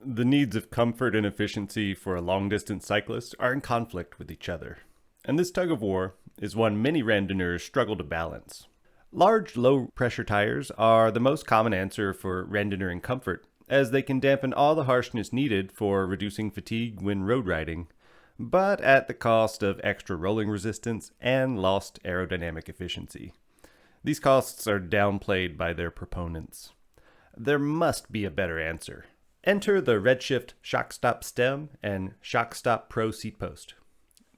The needs of comfort and efficiency for a long-distance cyclist are in conflict with each other, and this tug-of-war is one many randonneurs struggle to balance. Large, low-pressure tires are the most common answer for randonneuring comfort, as they can dampen all the harshness needed for reducing fatigue when road riding, but at the cost of extra rolling resistance and lost aerodynamic efficiency. These costs are downplayed by their proponents. There must be a better answer. Enter the Redshift Shockstop stem and Shockstop Pro Seatpost.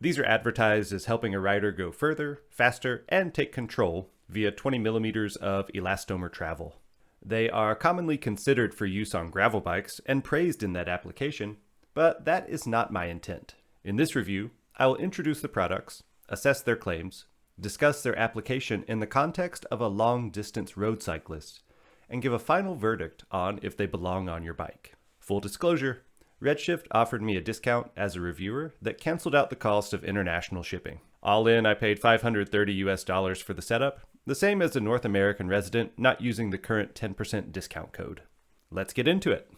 These are advertised as helping a rider go further, faster, and take control via 20 millimeters of elastomer travel. They are commonly considered for use on gravel bikes and praised in that application, but that is not my intent. In this review, I will introduce the products, assess their claims, discuss their application in the context of a long-distance road cyclist, and give a final verdict on if they belong on your bike. Full disclosure, Redshift offered me a discount as a reviewer that canceled out the cost of international shipping. All in, I paid $530 for the setup, the same as a North American resident not using the current 10% discount code. Let's get into it.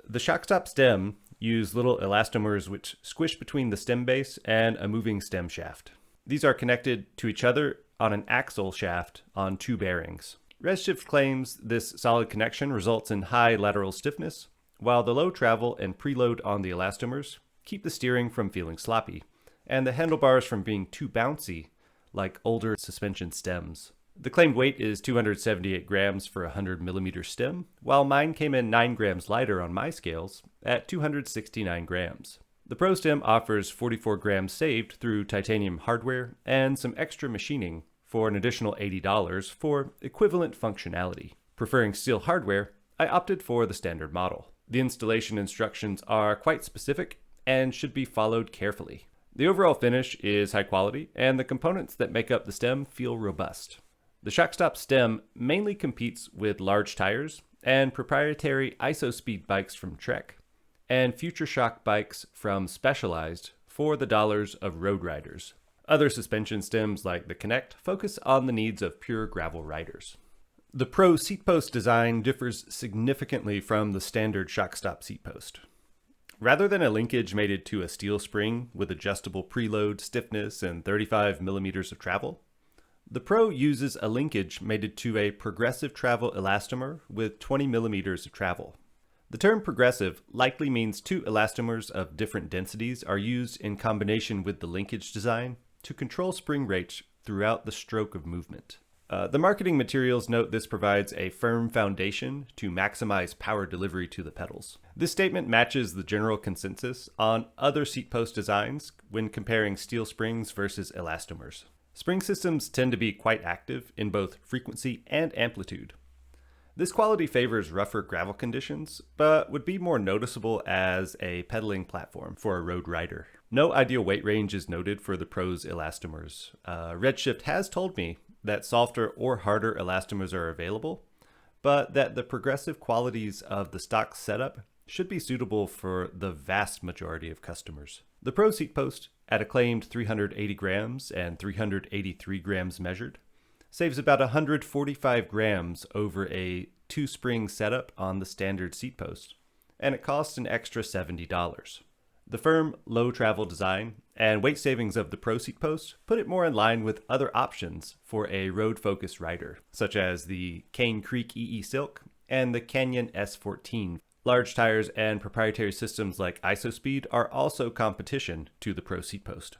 The Shockstop stem use little elastomers which squish between the stem base and a moving stem shaft. These are connected to each other on an axle shaft on two bearings. Redshift claims this solid connection results in high lateral stiffness, while the low travel and preload on the elastomers keep the steering from feeling sloppy, and the handlebars from being too bouncy, like older suspension stems. The claimed weight is 278 grams for a 100 millimeter stem, while mine came in 9 grams lighter on my scales at 269 grams. The Pro stem offers 44 grams saved through titanium hardware and some extra machining for an additional $80 for equivalent functionality. Preferring steel hardware, I opted for the standard model. The installation instructions are quite specific and should be followed carefully. The overall finish is high quality, and the components that make up the stem feel robust. The Shockstop stem mainly competes with large tires and proprietary ISO-speed bikes from Trek, and Future Shock bikes from Specialized for the dollars of road riders. Other suspension stems like the Connect focus on the needs of pure gravel riders. The Pro Seatpost design differs significantly from the standard Shockstop Seatpost. Rather than a linkage mated to a steel spring with adjustable preload, stiffness, and 35 millimeters of travel, the Pro uses a linkage mated to a progressive travel elastomer with 20 millimeters of travel. The term progressive likely means two elastomers of different densities are used in combination with the linkage design to control spring rates throughout the stroke of movement. The marketing materials note this provides a firm foundation to maximize power delivery to the pedals. This statement matches the general consensus on other Seatpost designs when comparing steel springs versus elastomers. Spring systems tend to be quite active in both frequency and amplitude. This quality favors rougher gravel conditions, but would be more noticeable as a pedaling platform for a road rider. No ideal weight range is noted for the Pro's elastomers. Redshift has told me that softer or harder elastomers are available, but that the progressive qualities of the stock setup should be suitable for the vast majority of customers. The Pro Seatpost, at a claimed 380 grams and 383 grams measured, saves about 145 grams over a two-spring setup on the standard Seatpost, and it costs an extra $70. The firm, low-travel design and weight savings of the Pro Seatpost put it more in line with other options for a road-focused rider, such as the Cane Creek EE Silk and the Canyon S14. Large tires and proprietary systems like ISO-Speed are also competition to the Pro Seatpost.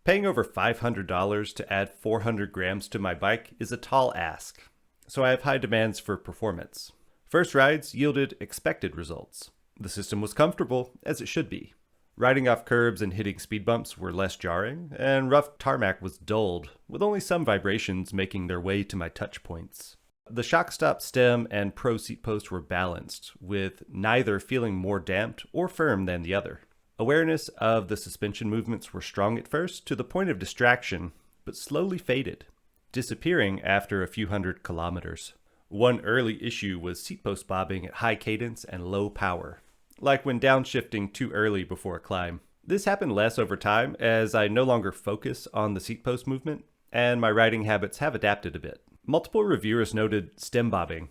Paying over $500 to add 400 grams to my bike is a tall ask, so I have high demands for performance. First rides yielded expected results. The system was comfortable, as it should be. Riding off curbs and hitting speed bumps were less jarring, and rough tarmac was dulled, with only some vibrations making their way to my touch points. The Shockstop stem and Pro Seatpost were balanced, with neither feeling more damped or firm than the other. Awareness of the suspension movements were strong at first to the point of distraction, but slowly faded, disappearing after a few hundred kilometers. One early issue was seatpost bobbing at high cadence and low power, like when downshifting too early before a climb. This happened less over time as I no longer focus on the seatpost movement, and my riding habits have adapted a bit. Multiple reviewers noted stem bobbing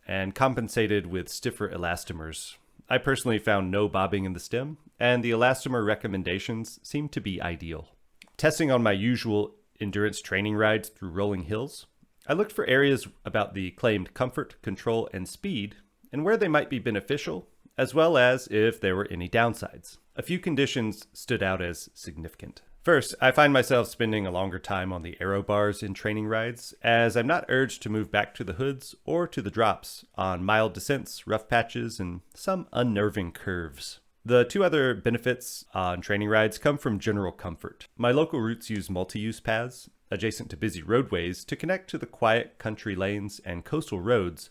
and compensated with stiffer elastomers, I personally found no bobbing in the stem, and the elastomer recommendations seem to be ideal. Testing on my usual endurance training rides through rolling hills, I looked for areas about the claimed comfort, control, and speed, and where they might be beneficial, as well as if there were any downsides. A few conditions stood out as significant. First, I find myself spending a longer time on the aero bars in training rides, as I'm not urged to move back to the hoods or to the drops on mild descents, rough patches, and some unnerving curves. The two other benefits on training rides come from general comfort. My local routes use multi-use paths adjacent to busy roadways to connect to the quiet country lanes and coastal roads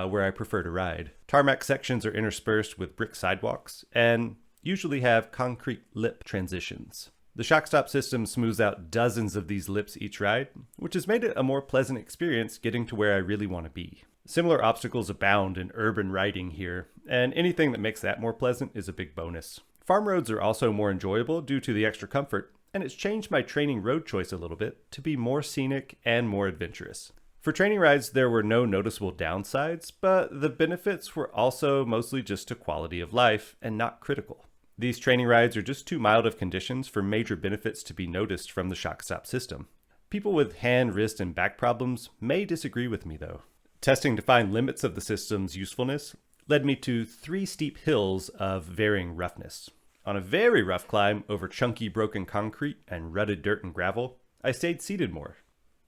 where I prefer to ride. Tarmac sections are interspersed with brick sidewalks and usually have concrete lip transitions. The Shockstop system smooths out dozens of these lips each ride, which has made it a more pleasant experience getting to where I really want to be. Similar obstacles abound in urban riding here, and anything that makes that more pleasant is a big bonus. Farm roads are also more enjoyable due to the extra comfort, and it's changed my training road choice a little bit to be more scenic and more adventurous. For training rides, there were no noticeable downsides, but the benefits were also mostly just to quality of life and not critical. These training rides are just too mild of conditions for major benefits to be noticed from the Shockstop system. People with hand, wrist, and back problems may disagree with me though. Testing to find limits of the system's usefulness led me to 3 steep hills of varying roughness. On a very rough climb over chunky broken concrete and rutted dirt and gravel, I stayed seated more.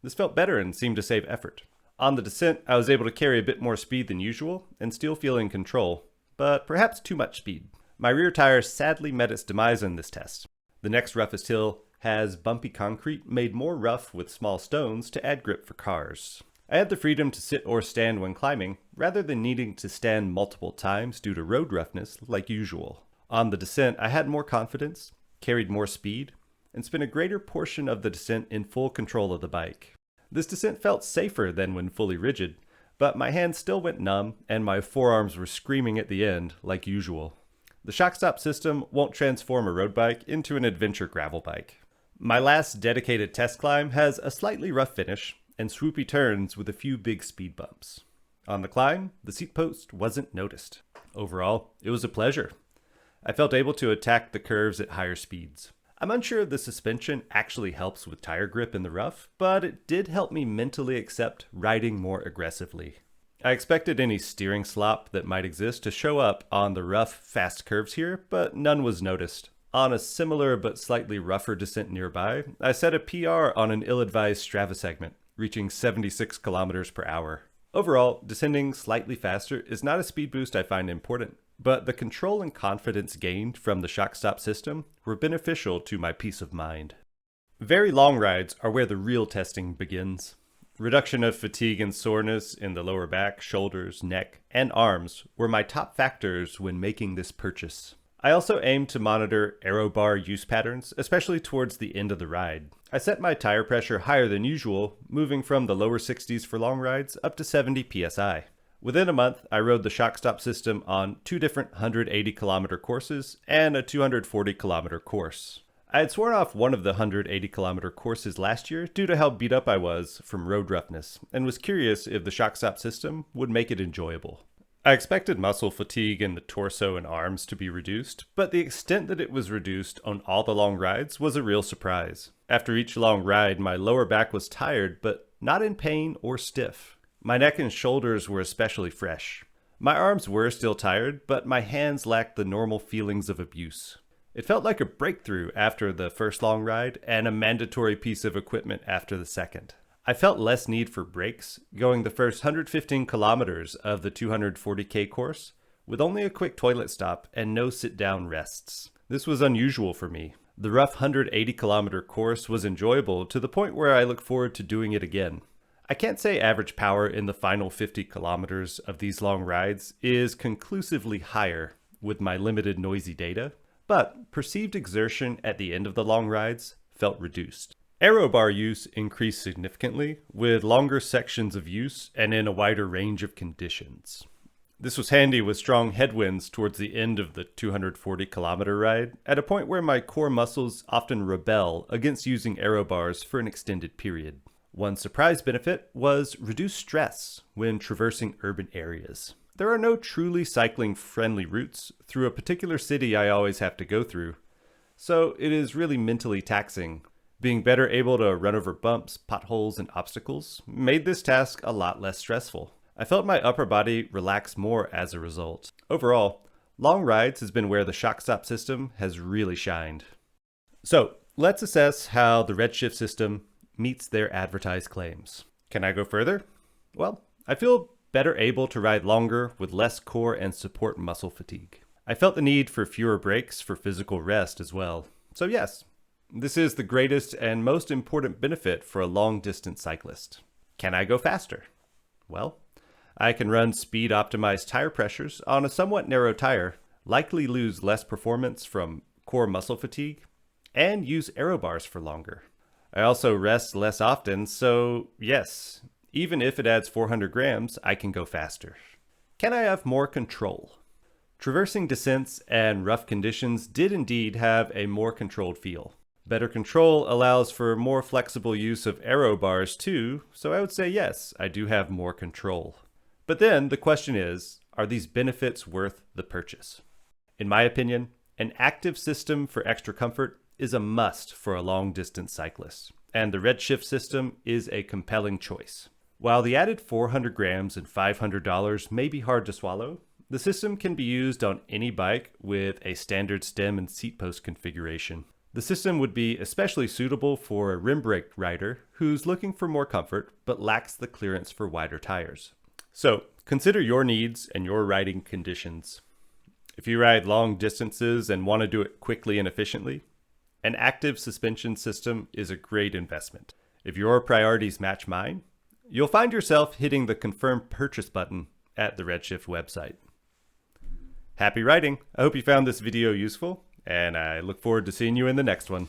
This felt better and seemed to save effort. On the descent, I was able to carry a bit more speed than usual and still feel in control, but perhaps too much speed. My rear tire sadly met its demise in this test. The next roughest hill has bumpy concrete made more rough with small stones to add grip for cars. I had the freedom to sit or stand when climbing, rather than needing to stand multiple times due to road roughness like usual. On the descent, I had more confidence, carried more speed, and spent a greater portion of the descent in full control of the bike. This descent felt safer than when fully rigid, but my hands still went numb and my forearms were screaming at the end like usual. The Shockstop system won't transform a road bike into an adventure gravel bike. My last dedicated test climb has a slightly rough finish and swoopy turns with a few big speed bumps. On the climb, the Seatpost wasn't noticed. Overall, it was a pleasure. I felt able to attack the curves at higher speeds. I'm unsure if the suspension actually helps with tire grip in the rough, but it did help me mentally accept riding more aggressively. I expected any steering slop that might exist to show up on the rough, fast curves here, but none was noticed. On a similar but slightly rougher descent nearby, I set a PR on an ill-advised Strava segment, reaching 76 kilometers per hour. Overall, descending slightly faster is not a speed boost I find important, but the control and confidence gained from the Shockstop system were beneficial to my peace of mind. Very long rides are where the real testing begins. Reduction of fatigue and soreness in the lower back, shoulders, neck, and arms were my top factors when making this purchase. I also aimed to monitor aero bar use patterns, especially towards the end of the ride. I set my tire pressure higher than usual, moving from the lower 60s for long rides up to 70 psi. Within a month, I rode the Shockstop system on 2 different 180 kilometer courses and a 240 kilometer course. I had sworn off one of the 180 kilometer courses last year due to how beat up I was from road roughness, and was curious if the Shockstop system would make it enjoyable. I expected muscle fatigue in the torso and arms to be reduced, but the extent that it was reduced on all the long rides was a real surprise. After each long ride, my lower back was tired, but not in pain or stiff. My neck and shoulders were especially fresh. My arms were still tired, but my hands lacked the normal feelings of abuse. It felt like a breakthrough after the first long ride and a mandatory piece of equipment after the second. I felt less need for breaks going the first 115 kilometers of the 240K course with only a quick toilet stop and no sit-down rests. This was unusual for me. The rough 180 kilometer course was enjoyable to the point where I look forward to doing it again. I can't say average power in the final 50 kilometers of these long rides is conclusively higher with my limited noisy data, but perceived exertion at the end of the long rides felt reduced. Aero bar use increased significantly with longer sections of use and in a wider range of conditions. This was handy with strong headwinds towards the end of the 240 kilometer ride, at a point where my core muscles often rebel against using aero bars for an extended period. One surprise benefit was reduced stress when traversing urban areas. There are no truly cycling-friendly routes through a particular city I always have to go through, so it is really mentally taxing. Being better able to run over bumps, potholes, and obstacles made this task a lot less stressful. I felt my upper body relax more as a result. Overall, long rides has been where the Shockstop system has really shined. So, let's assess how the Redshift system meets their advertised claims. Can I go further? Well, I feel better able to ride longer with less core and support muscle fatigue. I felt the need for fewer breaks for physical rest as well. So yes, this is the greatest and most important benefit for a long-distance cyclist. Can I go faster? Well, I can run speed-optimized tire pressures on a somewhat narrow tire, likely lose less performance from core muscle fatigue, and use aero bars for longer. I also rest less often, so yes, even if it adds 400 grams, I can go faster. Can I have more control? Traversing descents and rough conditions did indeed have a more controlled feel. Better control allows for more flexible use of aero bars too, so I would say yes, I do have more control. But then the question is, are these benefits worth the purchase? In my opinion, an active system for extra comfort is a must for a long-distance cyclist, and the Redshift system is a compelling choice. While the added 400 grams and $500 may be hard to swallow, the system can be used on any bike with a standard stem and seat post configuration. The system would be especially suitable for a rim brake rider who's looking for more comfort but lacks the clearance for wider tires. So, consider your needs and your riding conditions. If you ride long distances and want to do it quickly and efficiently, an active suspension system is a great investment. If your priorities match mine, you'll find yourself hitting the confirm purchase button at the Redshift website. Happy riding! I hope you found this video useful, and I look forward to seeing you in the next one.